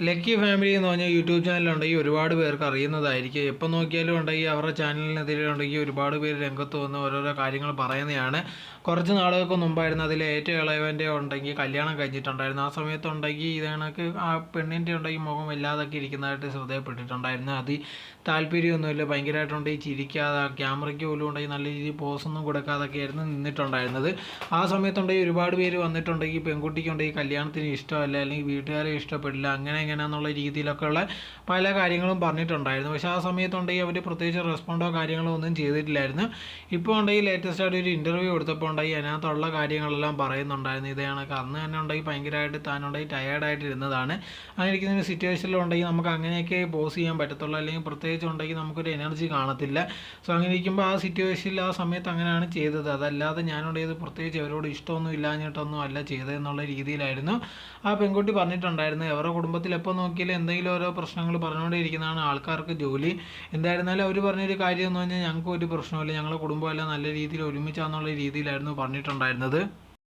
Lucky family എന്ന് പറഞ്ഞാൽ YouTube ചാനലുണ്ടെങ്കിൽ ഒരുപാട് പേർക്ക് അറിയുന്നതായിരിക്കും. എപ്പോൾ നോക്കിയാലും ഉണ്ടെങ്കിൽ അവരുടെ ചാനലിനെതിരെ ഉണ്ടെങ്കിൽ ഒരുപാട് പേര് രംഗത്ത് വന്ന് ഓരോരോ കാര്യങ്ങൾ പറയുന്നതാണ്. കുറച്ച് നാളുകൾക്ക് മുമ്പായിരുന്നു അതിൽ ഏറ്റവും ഇളയവൻ്റെ ഉണ്ടെങ്കിൽ കല്യാണം കഴിഞ്ഞിട്ടുണ്ടായിരുന്നു. ആ സമയത്തുണ്ടെങ്കിൽ ഇത് കണക്ക് ആ പെണ്ണിൻ്റെ ഉണ്ടെങ്കിൽ മുഖം വല്ലാതൊക്കെ ഇരിക്കുന്നതായിട്ട് ശ്രദ്ധയപ്പെട്ടിട്ടുണ്ടായിരുന്നു. അത് താല്പര്യമൊന്നുമില്ല, ഭയങ്കരമായിട്ടുണ്ടെങ്കിൽ ചിരിക്കാതെ ക്യാമറയ്ക്ക് പോലും ഉണ്ടെങ്കിൽ നല്ല രീതിയിൽ പോസൊന്നും കൊടുക്കാതൊക്കെ ആയിരുന്നു നിന്നിട്ടുണ്ടായിരുന്നത്. ആ സമയത്തുണ്ടെങ്കിൽ ഒരുപാട് പേര് വന്നിട്ടുണ്ടെങ്കിൽ പെൺകുട്ടിക്കുണ്ടെങ്കിൽ കല്യാണത്തിന് ഇഷ്ടമല്ല, അല്ലെങ്കിൽ വീട്ടുകാരെ ഇഷ്ടപ്പെടില്ല, അങ്ങനെ എങ്ങനെയാണെന്നുള്ള രീതിയിലൊക്കെ ഉള്ള പല കാര്യങ്ങളും പറഞ്ഞിട്ടുണ്ടായിരുന്നു. പക്ഷേ ആ സമയത്തുണ്ടെങ്കിൽ അവർ പ്രത്യേകിച്ച് റെസ്പോണ്ടോ കാര്യങ്ങളോ ഒന്നും ചെയ്തിട്ടില്ലായിരുന്നു. ഇപ്പോൾ ഉണ്ടെങ്കിൽ ലേറ്റസ്റ്റ് ആയിട്ട് ഒരു ഇൻ്റർവ്യൂ കൊടുത്തപ്പോൾ ഉണ്ടെങ്കിൽ അതിനകത്തുള്ള കാര്യങ്ങളെല്ലാം പറയുന്നുണ്ടായിരുന്നു. ഇതേ കണക്ക് അന്ന് തന്നെ ഉണ്ടെങ്കിൽ ഭയങ്കരമായിട്ട് താനുണ്ടെങ്കിൽ ടയേർഡായിട്ട് ഇരുന്നതാണ്. അങ്ങനെ ഇരിക്കുന്ന ഒരു സിറ്റുവേഷനിലുണ്ടെങ്കിൽ നമുക്ക് അങ്ങനെയൊക്കെ പോസ് ചെയ്യാൻ പറ്റത്തുള്ളൂ, അല്ലെങ്കിൽ പ്രത്യേകിച്ച് ഉണ്ടെങ്കിൽ നമുക്കൊരു എനർജി കാണത്തില്ല. സോ അങ്ങനെ ഇരിക്കുമ്പോൾ ആ സിറ്റുവേഷനിൽ ആ സമയത്ത് അങ്ങനെയാണ് ചെയ്തത്. അതല്ലാതെ ഞാനുണ്ടായത് പ്രത്യേകിച്ച് അവരോട് ഇഷ്ടമൊന്നും ഇല്ലാഞ്ഞിട്ടൊന്നും അല്ല ചെയ്തതെന്നുള്ള രീതിയിലായിരുന്നു ആ പെൺകുട്ടി പറഞ്ഞിട്ടുണ്ടായിരുന്നു. അവരുടെ കുടുംബത്തിൽ എപ്പോൾ നോക്കിയാലും എന്തെങ്കിലും ഓരോ പ്രശ്നങ്ങൾ പറഞ്ഞുകൊണ്ടേയിരിക്കുന്നതാണ് ആൾക്കാർക്ക് ജോലി. എന്തായിരുന്നാലും അവർ പറഞ്ഞൊരു കാര്യം എന്ന് പറഞ്ഞാൽ ഞങ്ങൾക്ക് ഒരു പ്രശ്നമില്ല, ഞങ്ങളുടെ കുടുംബമെല്ലാം നല്ല രീതിയിൽ ഒരുമിച്ചാന്നുള്ള രീതിയിലായിരുന്നു പറഞ്ഞിട്ടുണ്ടായിരുന്നത്.